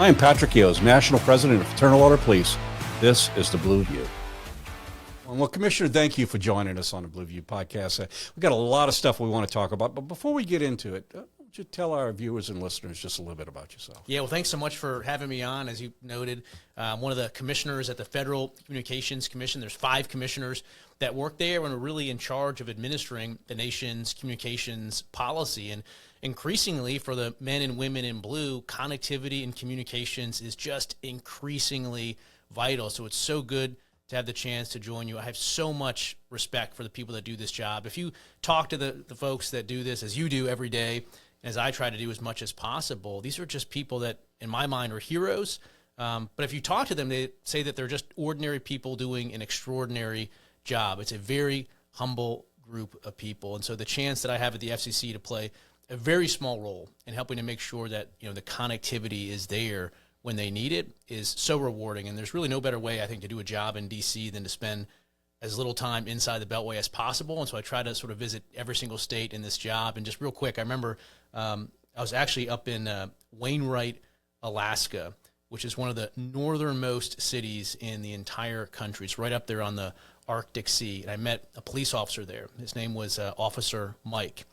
I am Patrick Yoes, National President of Fraternal Order Police. This is the Blue View. Well, Commissioner, thank you for joining us on the Blue View podcast. We've got a lot of stuff we want to talk about, but before we get into it, why don't you tell our viewers and listeners just a little bit about yourself? Yeah, well, thanks so much for having me on. As you noted, I'm one of the commissioners at the Federal Communications Commission. There's 5 commissioners that work there and are really in charge of administering the nation's communications policy. And increasingly, for the men and women in blue, connectivity and communications is just increasingly vital. So it's so good to have the chance to join you. I have so much respect for the people that do this job. If you talk to the folks that do this, as you do every day, as I try to do as much as possible, these are just people that, in my mind, are heroes. But if you talk to them, they say that they're just ordinary people doing an extraordinary job. It's a very humble group of people. And so the chance that I have at the FCC to play a very small role in helping to make sure that, the connectivity is there when they need it is so rewarding. And there's really no better way, I think, to do a job in D.C. than to spend as little time inside the Beltway as possible. And so I try to sort of visit every single state in this job. And just real quick, I remember I was actually up in Wainwright, Alaska, which is one of the northernmost cities in the entire country. It's right up there on the Arctic Sea. And I met a police officer there. His name was Officer Mike.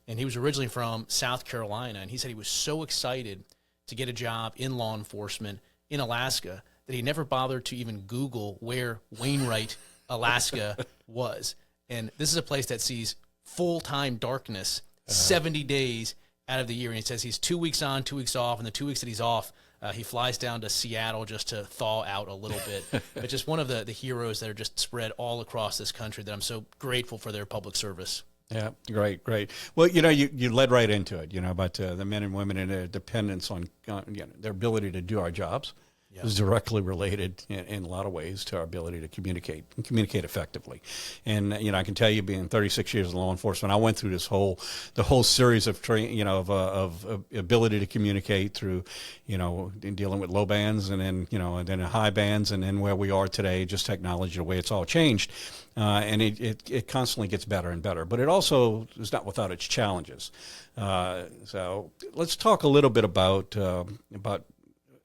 And he was originally from South Carolina. And he said he was so excited to get a job in law enforcement in Alaska that he never bothered to even Google where Wainwright, Alaska was. And this is a place that sees full-time darkness 70 days out of the year. And he says he's 2 weeks on, 2 weeks off. And the 2 weeks that he's off, he flies down to Seattle just to thaw out a little bit. But just one of the heroes that are just spread all across this country that I'm so grateful for their public service. Yeah, great. Well, you led right into it, about the men and women and their dependence on their ability to do our jobs. Yep. Is directly related in a lot of ways to our ability to communicate effectively. And, I can tell you, being 36 years in law enforcement, I went through the whole series of of ability to communicate through, in dealing with low bands and then high bands, and then where we are today, just technology, the way it's all changed. And it constantly gets better and better, but it also is not without its challenges. So let's talk a little bit about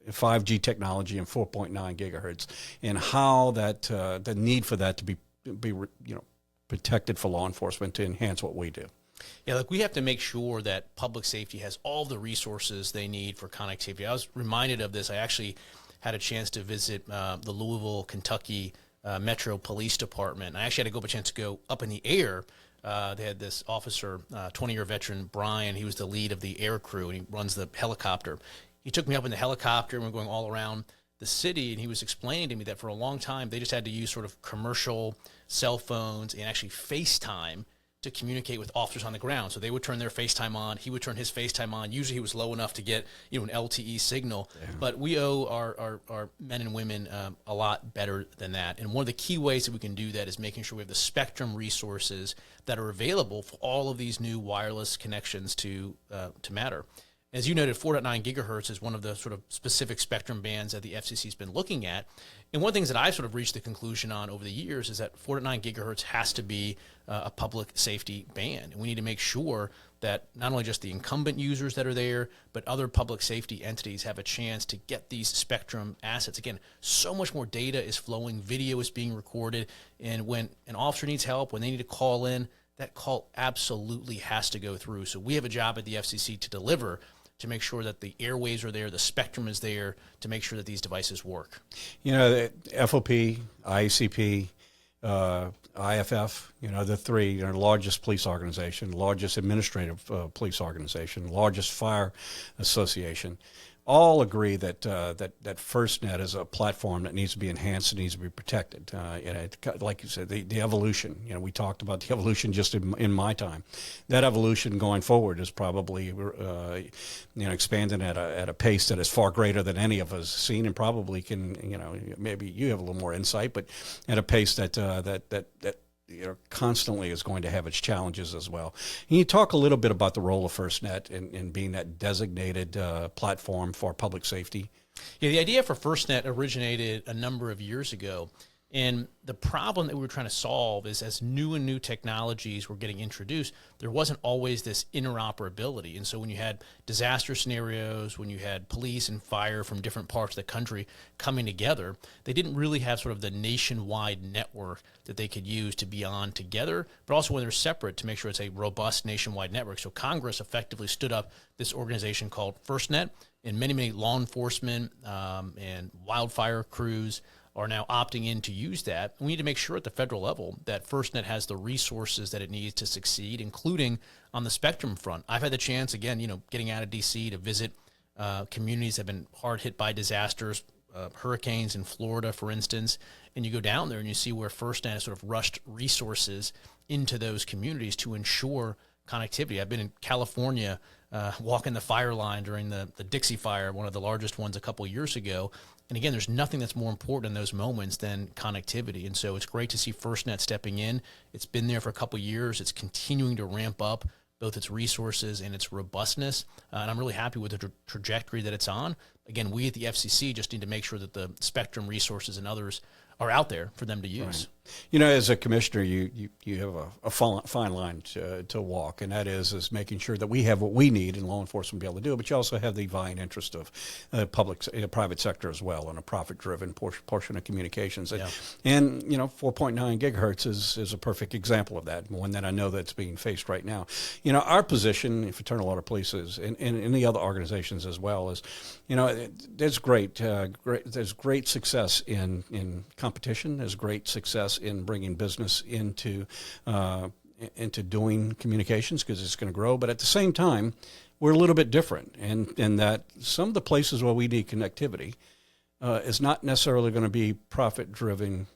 5G technology and 4.9 gigahertz, and how that the need for that to be protected for law enforcement to enhance what we do. Yeah, we have to make sure that public safety has all the resources they need for connectivity. I was reminded of this. I actually had a chance to visit the Louisville, Kentucky Metro Police Department. I actually had a chance to go up in the air. They had this officer, 20-year veteran, Brian. He was the lead of the air crew, and he runs the helicopter. He took me up in the helicopter, and we're going all around the city, and he was explaining to me that for a long time they just had to use sort of commercial cell phones and actually FaceTime to communicate with officers on the ground. So they would turn their FaceTime on, he would turn his FaceTime on. Usually he was low enough to get an LTE signal. Yeah. But we owe our men and women a lot better than that. And one of the key ways that we can do that is making sure we have the spectrum resources that are available for all of these new wireless connections to matter. As you noted, 4.9 gigahertz is one of the sort of specific spectrum bands that the FCC has been looking at. And one of the things that I've sort of reached the conclusion on over the years is that 4.9 gigahertz has to be a public safety band. And we need to make sure that not only just the incumbent users that are there, but other public safety entities have a chance to get these spectrum assets. Again, so much more data is flowing, video is being recorded, and when an officer needs help, when they need to call in, that call absolutely has to go through. So we have a job at the FCC to deliver, to make sure that the airwaves are there, the spectrum is there, to make sure that these devices work. The FOP, IACP, IFF, the three are the largest police organization, largest administrative police organization, largest fire association, all agree that FirstNet is a platform that needs to be enhanced and needs to be protected. Like you said, the evolution. We talked about the evolution just in my time. That evolution going forward is probably expanding at a pace that is far greater than any of us seen, and probably can maybe you have a little more insight, but at a pace that constantly is going to have its challenges as well. Can you talk a little bit about the role of FirstNet in being that designated platform for public safety? Yeah, the idea for FirstNet originated a number of years ago. And the problem that we were trying to solve is as new and new technologies were getting introduced, there wasn't always this interoperability. And so when you had disaster scenarios, when you had police and fire from different parts of the country coming together, they didn't really have sort of the nationwide network that they could use to be on together, but also when they're separate to make sure it's a robust nationwide network. So Congress effectively stood up this organization called FirstNet, and many law enforcement and wildfire crews are now opting in to use that. We need to make sure at the federal level that FirstNet has the resources that it needs to succeed, including on the spectrum front. I've had the chance, again, getting out of D.C. to visit communities that have been hard hit by disasters, hurricanes in Florida, for instance, and you go down there and you see where FirstNet has sort of rushed resources into those communities to ensure connectivity. I've been in California walking the fire line during the Dixie Fire, one of the largest ones a couple of years ago. And again, there's nothing that's more important in those moments than connectivity. And so it's great to see FirstNet stepping in. It's been there for a couple of years. It's continuing to ramp up both its resources and its robustness. And I'm really happy with the trajectory that it's on. Again, we at the FCC just need to make sure that the spectrum resources and others are out there for them to use. Right. As a commissioner, you have a fine line to walk, and that is making sure that we have what we need in law enforcement to be able to do it, but you also have the vying interest of private sector as well, and a profit-driven portion of communications. Yeah. And 4.9 gigahertz is a perfect example of that, one that I know that's being faced right now. Our position in Fraternal Order Police is, and the other organizations as well, is, there's great success in competition. There's great success in bringing business into doing communications because it's going to grow. But at the same time, we're a little bit different, and that some of the places where we need connectivity is not necessarily going to be profit-driven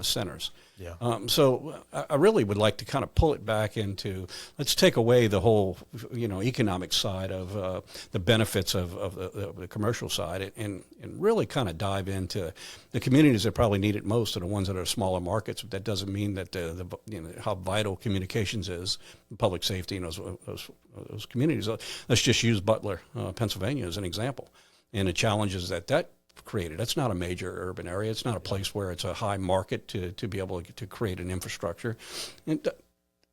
centers. Yeah. So I really would like to kind of pull it back into, let's take away the whole, economic side of the benefits of the commercial side and really kind of dive into the communities that probably need it most are the ones that are smaller markets. But that doesn't mean that how vital communications is, public safety in those communities. Let's just use Butler, Pennsylvania as an example, and the challenges that created. That's not a major urban area. It's not a place where it's a high market to be able to create an infrastructure. And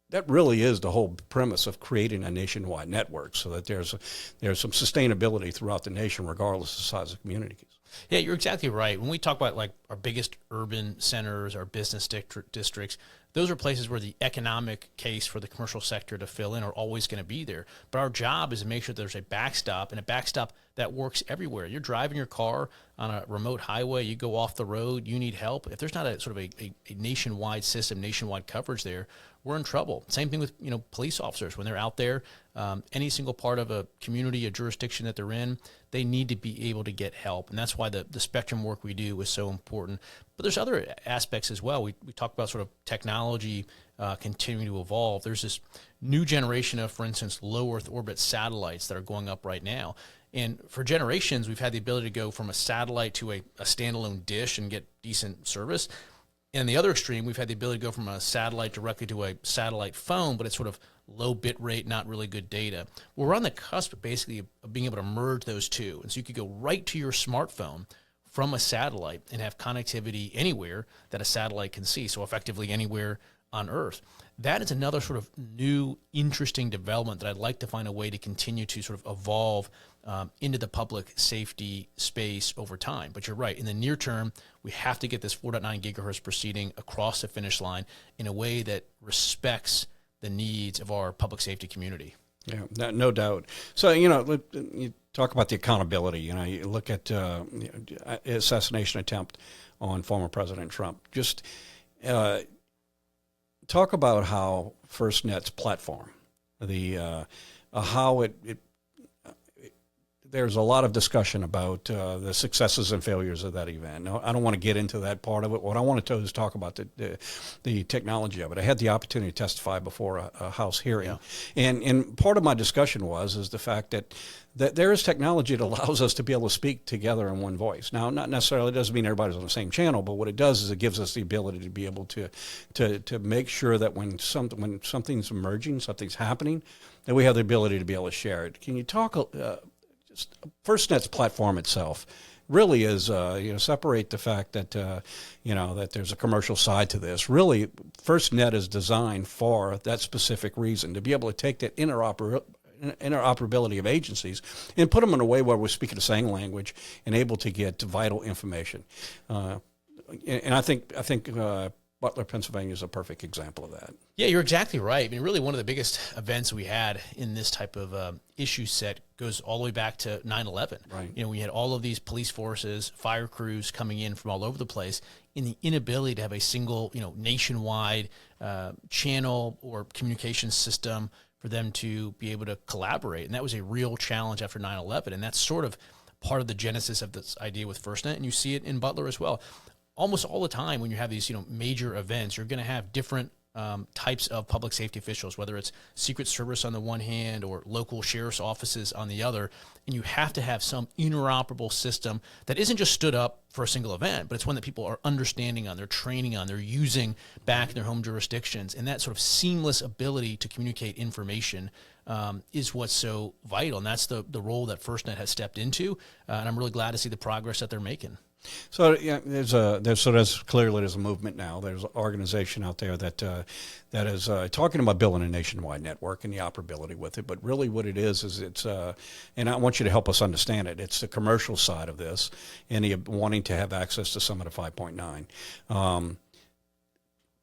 that really is the whole premise of creating a nationwide network, so that there's some sustainability throughout the nation, regardless of the size of communities. Yeah, you're exactly right. When we talk about like our biggest urban centers, our business districts, those are places where the economic case for the commercial sector to fill in are always going to be there. But our job is to make sure there's a backstop, and a backstop that works everywhere. You're driving your car on a remote highway, you go off the road, you need help. If there's not a sort of a nationwide system, nationwide coverage there, we're in trouble. Same thing with police officers when they're out there, any single part of a community, a jurisdiction that they're in, they need to be able to get help, and that's why the spectrum work we do is so important. But there's other aspects as well. We talk about sort of technology continuing to evolve. There's this new generation of, for instance, low Earth orbit satellites that are going up right now. And for generations, we've had the ability to go from a satellite to a standalone dish and get decent service. And the other extreme, we've had the ability to go from a satellite directly to a satellite phone, but it's sort of low bit rate, not really good data. Well, we're on the cusp, basically, of being able to merge those two. And so you could go right to your smartphone from a satellite and have connectivity anywhere that a satellite can see, so effectively anywhere on Earth. That is another sort of new, interesting development that I'd like to find a way to continue to sort of evolve into the public safety space over time. But you're right, in the near term, we have to get this 4.9 gigahertz proceeding across the finish line in a way that respects the needs of our public safety community. Yeah, no doubt. So, you talk about the accountability. You look at assassination attempt on former President Trump. Just talk about how FirstNet's platform, how it there's a lot of discussion about the successes and failures of that event. Now, I don't want to get into that part of it. What I want to do is talk about the technology of it. I had the opportunity to testify before a House hearing, and part of my discussion is the fact that there is technology that allows us to be able to speak together in one voice. Now, not necessarily doesn't mean everybody's on the same channel, but what it does is it gives us the ability to be able to make sure that when something's emerging, something's happening, that we have the ability to be able to share it. Can you talk? FirstNet's platform itself, really is, separate the fact that, that there's a commercial side to this. Really, FirstNet is designed for that specific reason, to be able to take that interoperability of agencies and put them in a way where we're speaking the same language and able to get vital information. And I think Butler, Pennsylvania is a perfect example of that. Yeah, you're exactly right. I mean, really one of the biggest events we had in this type of issue set goes all the way back to 9/11. Right. We had all of these police forces, fire crews coming in from all over the place, and the inability to have a single, nationwide channel or communication system for them to be able to collaborate. And that was a real challenge after 9/11. And that's sort of part of the genesis of this idea with FirstNet. And you see it in Butler as well. Almost all the time when you have these, major events, you're going to have different types of public safety officials, whether it's Secret Service on the one hand or local sheriff's offices on the other. And you have to have some interoperable system that isn't just stood up for a single event, but it's one that people are understanding on, they're training on, they're using back in their home jurisdictions. And that sort of seamless ability to communicate information is what's so vital. And that's the role that FirstNet has stepped into. And I'm really glad to see the progress that they're making. So there's clearly a movement now. There's an organization out there that is talking about building a nationwide network and the operability with it. But really, what it is it's and I want you to help us understand it. It's the commercial side of this, and the wanting to have access to some of the 5.9.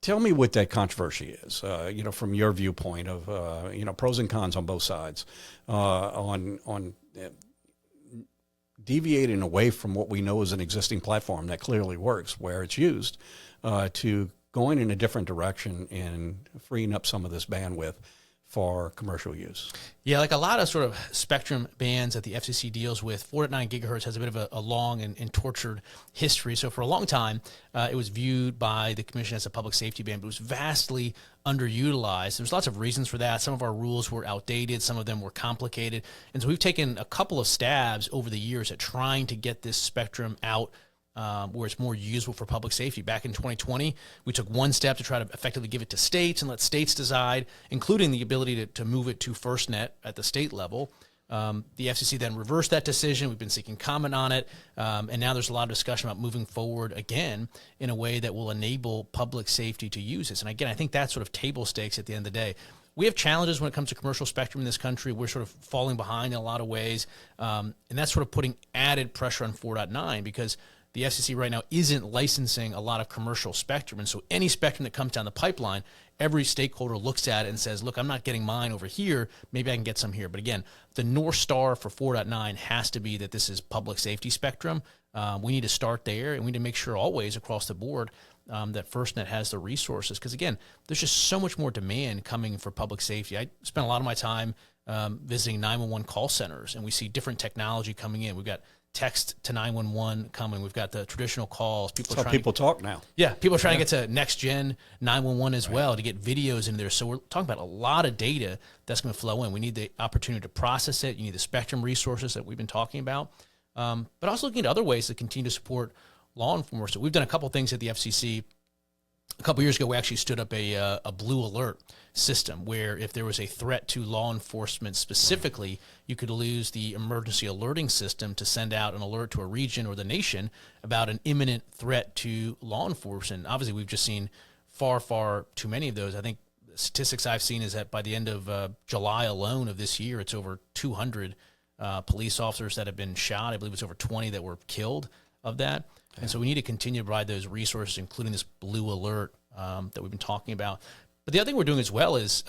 Tell me what that controversy is. From your viewpoint of pros and cons on both sides on deviating away from what we know is an existing platform that clearly works where it's used to going in a different direction and freeing up some of this bandwidth for commercial use. Yeah, like a lot of sort of spectrum bands that the FCC deals with, 4.9 gigahertz has a bit of a long and tortured history. So for a long time, it was viewed by the Commission as a public safety band, but it was vastly underutilized. There's lots of reasons for that. Some of our rules were outdated. Some of them were complicated. And so we've taken a couple of stabs over the years at trying to get this spectrum out where it's more useful for public safety. Back in 2020, we took one step to try to effectively give it to states and let states decide, including the ability to move it to FirstNet at the state level. The FCC then reversed that decision. We've been seeking comment on it. And now there's a lot of discussion about moving forward again in a way that will enable public safety to use this. And again, I think that's sort of table stakes at the end of the day. We have challenges when it comes to commercial spectrum in this country. We're sort of falling behind in a lot of ways. And that's sort of putting added pressure on 4.9 because the FCC right now isn't licensing a lot of commercial spectrum. And so any spectrum that comes down the pipeline, every stakeholder looks at it and says, look, I'm not getting mine over here. Maybe I can get some here. But again, the North Star for 4.9 has to be that this is public safety spectrum. We need to start there, and we need to make sure always across the board that FirstNet has the resources. Because again, there's just so much more demand coming for public safety. I spent a lot of my time visiting 911 call centers, and we see different technology coming in. We've got text to 911 coming. We've got the traditional calls. People talk now. Yeah, people are trying to get to next gen 911 as well to get videos in there. So we're talking about a lot of data that's going to flow in. We need the opportunity to process it. You need the spectrum resources that we've been talking about, but also looking at other ways to continue to support law enforcement. We've done a couple things at the FCC. A couple years ago, we actually stood up a blue alert system where if there was a threat to law enforcement specifically, you could use the emergency alerting system to send out an alert to a region or the nation about an imminent threat to law enforcement. Obviously, we've just seen far, far too many of those. I think the statistics I've seen is that by the end of July alone of this year, it's over 200 police officers that have been shot. I believe it's over 20 that were killed of that. And so we need to continue to provide those resources, including this blue alert that we've been talking about. But the other thing we're doing as well is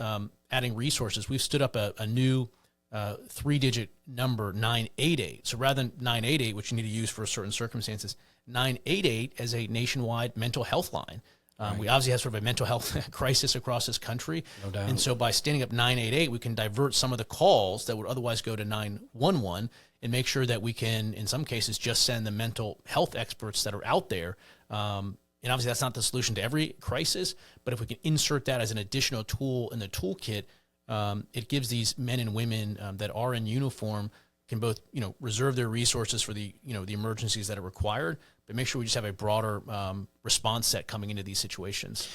adding resources. We've stood up a new 3-digit number, 988. So rather than 988, which you need to use for certain circumstances, 988 as a nationwide mental health line. Right. We obviously have sort of a mental health crisis across this country. No doubt. And so by standing up 988, we can divert some of the calls that would otherwise go to 911 and make sure that we can, in some cases, just send the mental health experts that are out there. And obviously that's not the solution to every crisis, but if we can insert that as an additional tool in the toolkit, it gives these men and women that are in uniform can both, reserve their resources for the, the emergencies that are required, but make sure we just have a broader response set coming into these situations.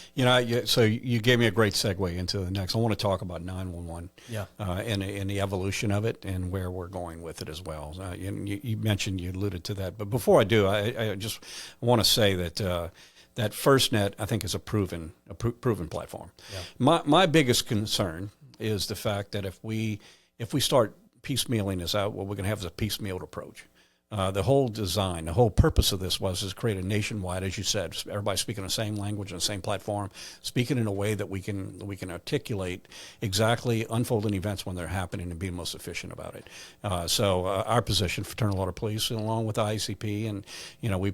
So you gave me a great segue into the next. I want to talk about 911 and the evolution of it and where we're going with it as well. You mentioned, you alluded to that. But before I do, I just want to say that that FirstNet, I think, is a proven platform. Yeah. My biggest concern is the fact that if we start piecemealing this out, what we're going to have is a piecemealed approach. The whole design, the whole purpose of this was to create a nationwide, as you said, everybody speaking the same language on the same platform, speaking in a way that we can articulate exactly unfolding events when they're happening and be most efficient about it. So our position, Fraternal Order Police, along with the ICP, and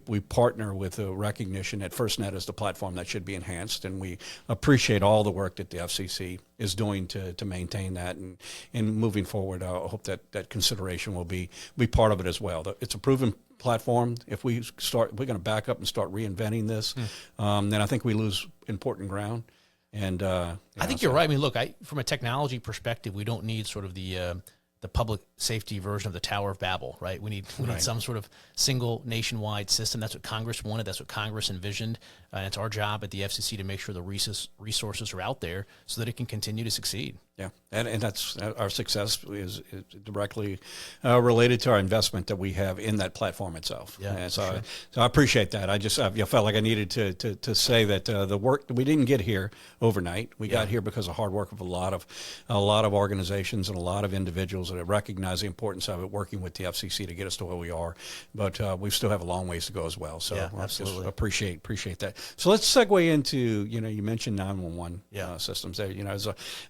we partner with the recognition that FirstNet is the platform that should be enhanced, and we appreciate all the work that the FCC is doing to maintain that, and moving forward, I hope that consideration will be part of it as well. It's a proven platform. If we're going to back up and start reinventing this, then I think we lose important ground. And I think you're right. I mean, look, from a technology perspective, we don't need sort of the public safety version of the Tower of Babel, right? We need some sort of single nationwide system. That's what Congress wanted. That's what Congress envisioned. And it's our job at the FCC to make sure the resources are out there so that it can continue to succeed. Yeah, and that's our success is directly related to our investment that we have in that platform itself. Yeah, and so I appreciate that. I just felt like I needed to say that the work we didn't get here overnight. We got here because of hard work of a lot of organizations and a lot of individuals that have recognized the importance of it, working with the FCC to get us to where we are. But we still have a long ways to go as well. So absolutely, just appreciate that. So let's segue into you mentioned 911 systems there.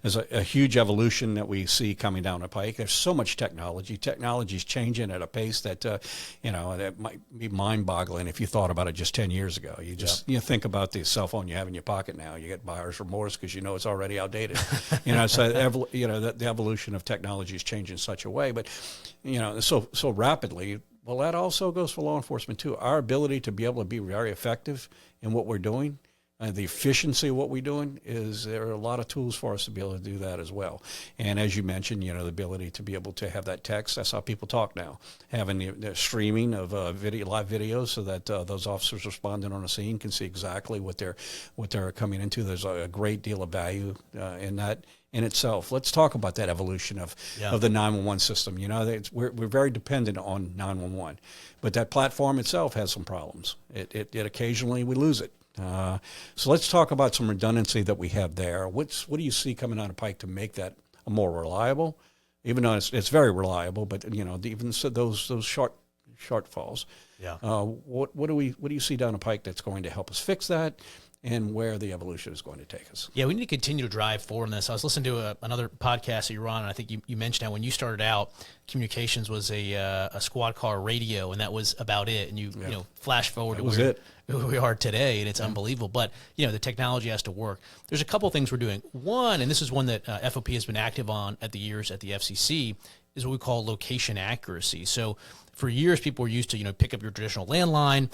As a huge evolution that we see coming down the pike. There's so much technology. Technology's changing at a pace that that might be mind-boggling if you thought about it just 10 years ago. You just you think about the cell phone you have in your pocket now. You get buyer's remorse because it's already outdated. So the evolution of technology is changing in such a way, but so rapidly. Well, that also goes for law enforcement too. Our ability to be able to be very effective in what we're doing. The efficiency of what we're doing there are a lot of tools for us to be able to do that as well. And as you mentioned, the ability to be able to have that text, that's how people talk now. Having the streaming of live videos so that those officers responding on a scene can see exactly what they're coming into. There's a great deal of value in that in itself. Let's talk about that evolution of the 911 system. We're very dependent on 911, but that platform itself has some problems. It occasionally we lose it. So let's talk about some redundancy that we have there. What do you see coming down the pike to make that more reliable? Even though it's very reliable, but even so those shortfalls. Yeah. What do you see down the pike that's going to help us fix that, and where the evolution is going to take us? Yeah, we need to continue to drive forward in this. I was listening to another podcast that you were on, and I think you mentioned how when you started out, communications was a squad car radio, and that was about it. And you flash forward to who we are today, and it's unbelievable. But the technology has to work. There's a couple things we're doing. One, and this is one that FOP has been active on at the FCC, is what we call location accuracy. So for years, people were used to pick up your traditional landline,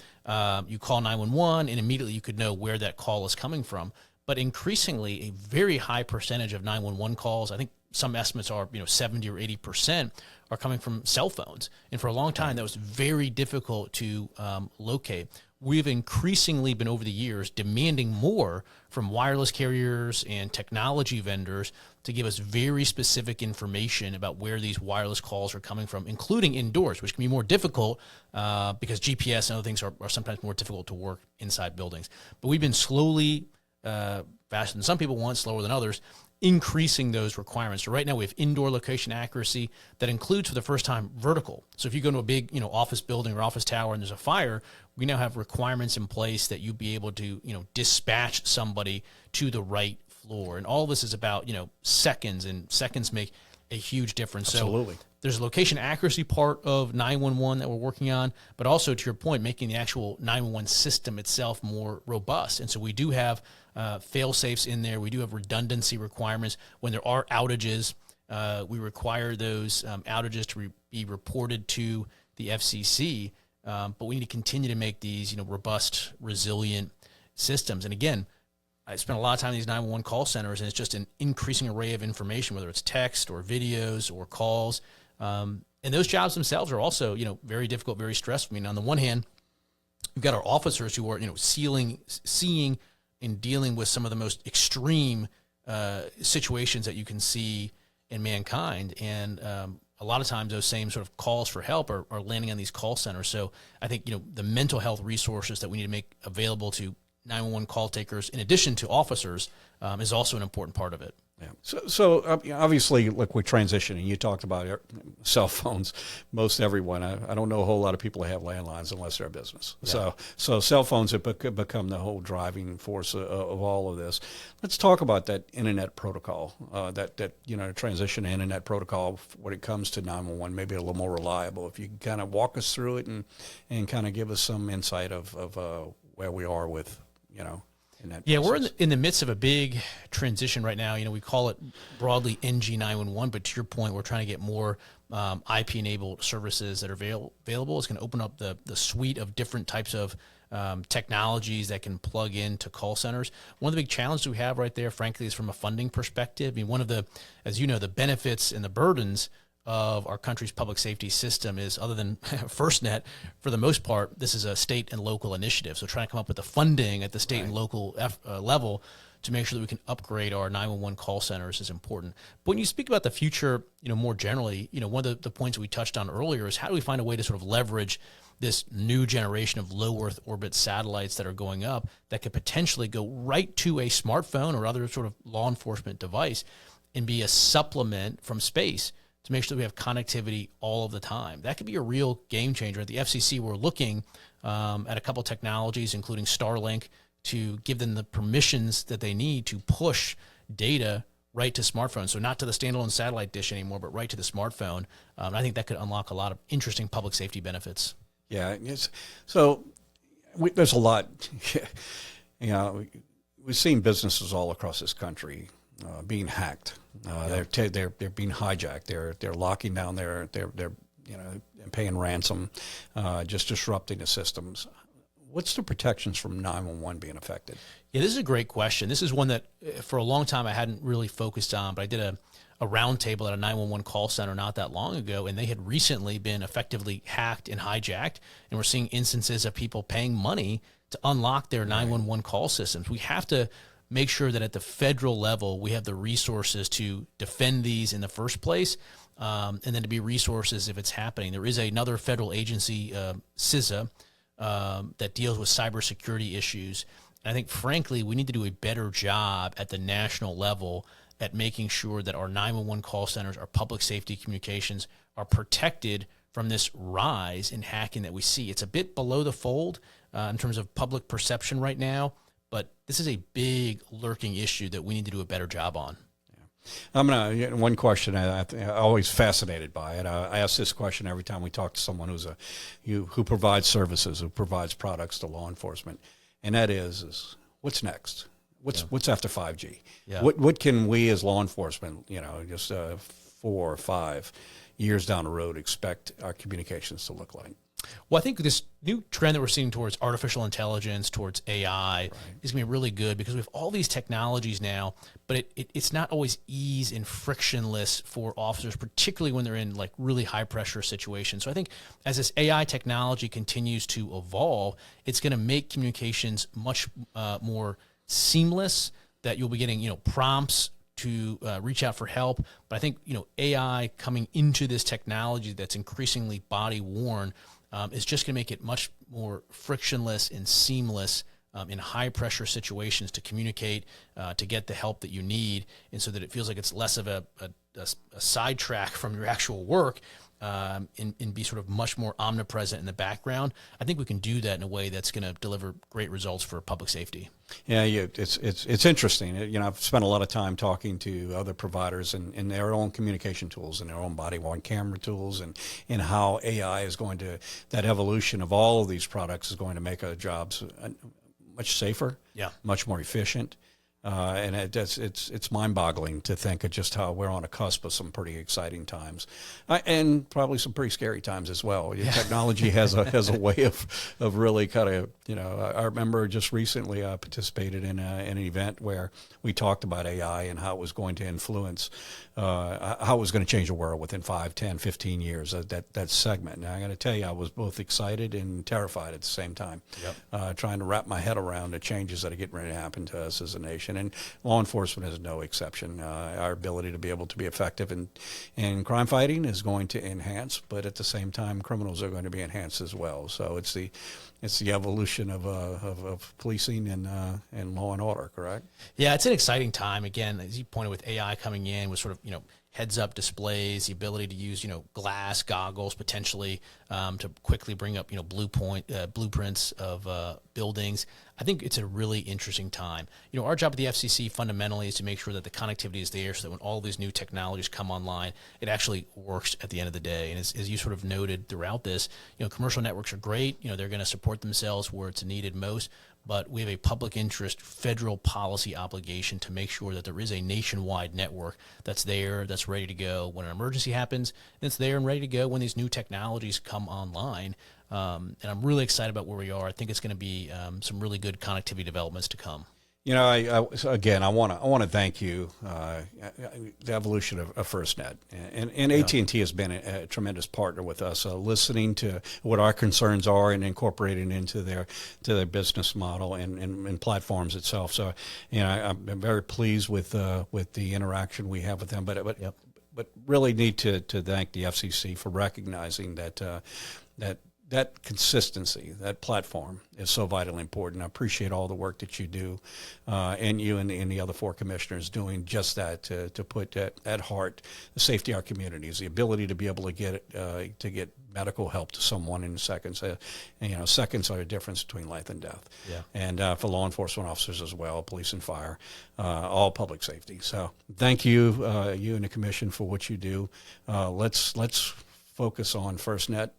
you call 911, and immediately you could know where that call is coming from. But increasingly, a very high percentage of 911 calls, I think some estimates are 70 or 80%, are coming from cell phones. And for a long time, that was very difficult to locate. We've increasingly been over the years demanding more from wireless carriers and technology vendors to give us very specific information about where these wireless calls are coming from, including indoors, which can be more difficult because GPS and other things are sometimes more difficult to work inside buildings. But we've been slowly, faster than some people want, slower than others, increasing those requirements. So right now we have indoor location accuracy that includes for the first time vertical. So if you go to a big office building or office tower and there's a fire, we now have requirements in place that you'd be able to dispatch somebody to the right floor. And all this is about seconds, and seconds make a huge difference. Absolutely. So there's a location accuracy part of 911 that we're working on, but also to your point, making the actual 911 system itself more robust. And so we do have fail-safes in there. We do have redundancy requirements. When there are outages, we require those outages to be reported to the FCC, but we need to continue to make these robust, resilient systems. And again, I spent a lot of time in these 911 call centers, and it's just an increasing array of information, whether it's text or videos or calls. And those jobs themselves are also, very difficult, very stressful. I mean, on the one hand, we've got our officers who are, seeing and dealing with some of the most extreme situations that you can see in mankind. And a lot of times those same sort of calls for help are landing on these call centers. So I think, the mental health resources that we need to make available to 911 call takers, in addition to officers, is also an important part of it. Yeah. So obviously, look, we're transitioning. You talked about cell phones. Most everyone, I don't know a whole lot of people that have landlines unless they're a business. Yeah. So cell phones have become the whole driving force of all of this. Let's talk about that internet protocol, that transition to internet protocol when it comes to 911, maybe a little more reliable. If you can kind of walk us through it and kind of give us some insight of where we are with, Yeah, we're in the midst of a big transition right now. We call it broadly NG911, but to your point, we're trying to get more IP-enabled services that are available. It's going to open up the suite of different types of technologies that can plug into call centers. One of the big challenges we have right there, frankly, is from a funding perspective. I mean, one of the, as you know, the benefits and the burdens of our country's public safety system is, other than FirstNet, for the most part, this is a state and local initiative. So trying to come up with the funding at the state and local level to make sure that we can upgrade our 911 call centers is important. But when you speak about the future, more generally, one of the points we touched on earlier is how do we find a way to sort of leverage this new generation of low Earth orbit satellites that are going up that could potentially go right to a smartphone or other sort of law enforcement device and be a supplement from space to make sure that we have connectivity all of the time. That could be a real game changer. At the FCC, we're looking at a couple technologies, including Starlink, to give them the permissions that they need to push data right to smartphones. So not to the standalone satellite dish anymore, but right to the smartphone. I think that could unlock a lot of interesting public safety benefits. Yeah. So there's a lot. We've seen businesses all across this country being hacked. They're being hijacked. They're locking down they're paying ransom, just disrupting the systems. What's the protections from 911 being affected? Yeah, this is a great question. This is one that for a long time I hadn't really focused on, but I did a roundtable at a 911 call center not that long ago, and they had recently been effectively hacked and hijacked, and we're seeing instances of people paying money to unlock their 911 call systems. We have to make sure that at the federal level we have the resources to defend these in the first place, and then to be resources if it's happening. There is another federal agency, CISA, that deals with cybersecurity issues. And I think, frankly, we need to do a better job at the national level at making sure that our 911 call centers, our public safety communications are protected from this rise in hacking that we see. It's a bit below the fold in terms of public perception right now, but this is a big lurking issue that we need to do a better job on. One question I'm always fascinated by it. I ask this question every time we talk to someone who provides services, who provides products to law enforcement, and that is what's next? What's after 5G? Yeah. What can we as law enforcement, just 4 or 5 years down the road, expect our communications to look like? Well, I think this new trend that we're seeing towards artificial intelligence, towards AI, is going to be really good because we have all these technologies now, but it's not always ease and frictionless for officers, particularly when they're in like really high pressure situations. So I think as this AI technology continues to evolve, it's going to make communications much more seamless, that you'll be getting, prompts to reach out for help. But I think, AI coming into this technology that's increasingly body worn is just going to make it much more frictionless and seamless in high pressure situations to communicate, to get the help that you need, and so that it feels like it's less of a sidetrack from your actual work, and be sort of much more omnipresent in the background. I think we can do that in a way that's going to deliver great results for public safety. Yeah, it's interesting. I've spent a lot of time talking to other providers and their own communication tools and their own body-worn camera tools, and how AI is going to, that evolution of all of these products is going to make our jobs much safer, much more efficient. And it's mind-boggling to think of just how we're on a cusp of some pretty exciting times, and probably some pretty scary times as well. Technology has a way of really kind of, I remember just recently I participated in an event where we talked about AI and how it was going to influence, how it was going to change the world within 5, 10, 15 years, that segment. Now, I got to tell you, I was both excited and terrified at the same time, trying to wrap my head around the changes that are getting ready to happen to us as a nation. And law enforcement is no exception. Our ability to be able to be effective in crime fighting is going to enhance, but at the same time, criminals are going to be enhanced as well. So it's the evolution of policing and law and order, correct? Yeah, it's an exciting time. Again, as you pointed, with AI coming in with sort of, heads-up displays, the ability to use, glass goggles potentially to quickly bring up, blueprints of buildings. I think it's a really interesting time. Our job at the FCC fundamentally is to make sure that the connectivity is there so that when all these new technologies come online, it actually works at the end of the day. And as you sort of noted throughout this, commercial networks are great. They're going to support themselves where it's needed most. But we have a public interest federal policy obligation to make sure that there is a nationwide network that's there, that's ready to go when an emergency happens, and it's there and ready to go when these new technologies come online. And I'm really excited about where we are. I think it's going to be some really good connectivity developments to come. I want to thank you. The evolution of FirstNet and AT&T has been a tremendous partner with us, listening to what our concerns are and incorporating into their business model and platforms itself. So, I'm very pleased with the interaction we have with them. But really need to thank the FCC for recognizing that consistency, that platform is so vitally important. I appreciate all the work that you do, and you and the other 4 commissioners doing just that, to put at heart the safety of our communities, the ability to be able to get medical help to someone in seconds. Seconds are the difference between life and death. Yeah. And for law enforcement officers as well, police and fire, all public safety. So thank you, you and the commission, for what you do. Let's focus on FirstNet.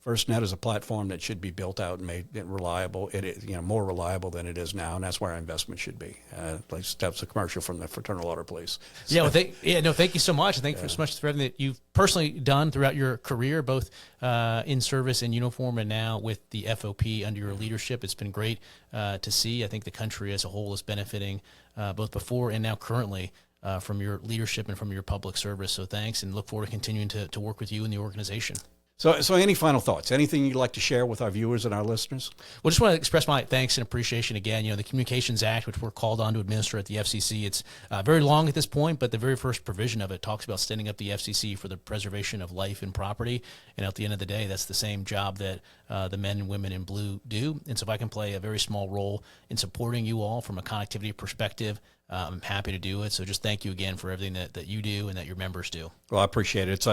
FirstNet is a platform that should be built out and made reliable. It is, more reliable than it is now, and that's where our investment should be. That's a commercial from the Fraternal Order Police. So. Thank you so much. And thank you so much for everything that you've personally done throughout your career, both in service, in uniform, and now with the FOP under your leadership. It's been great to see. I think the country as a whole is benefiting both before and now currently from your leadership and from your public service. So thanks, and look forward to continuing to work with you and the organization. So any final thoughts? Anything you'd like to share with our viewers and our listeners? Well, just want to express my thanks and appreciation again. The Communications Act, which we're called on to administer at the FCC, it's very long at this point, but the very first provision of it talks about standing up the FCC for the preservation of life and property. And at the end of the day, that's the same job that the men and women in blue do. And so if I can play a very small role in supporting you all from a connectivity perspective, I'm happy to do it. So just thank you again for everything that you do and that your members do. Well, I appreciate it.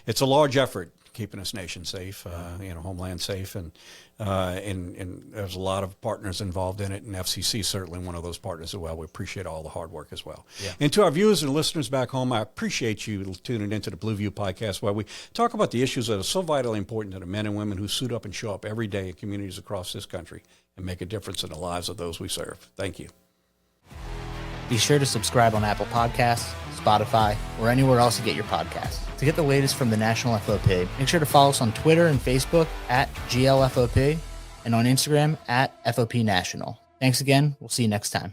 It's a large effort keeping this nation safe, Homeland safe, and there's a lot of partners involved in it, and FCC is certainly one of those partners as well. We appreciate all the hard work as well. Yeah. And to our viewers and listeners back home, I appreciate you tuning into the Blue View podcast, where we talk about the issues that are so vitally important to the men and women who suit up and show up every day in communities across this country and make a difference in the lives of those we serve. Thank you. Be sure to subscribe on Apple Podcasts, Spotify, or anywhere else you get your podcasts. To get the latest from the National FOP, make sure to follow us on Twitter and Facebook at GLFOP and on Instagram at FOP National. Thanks again. We'll see you next time.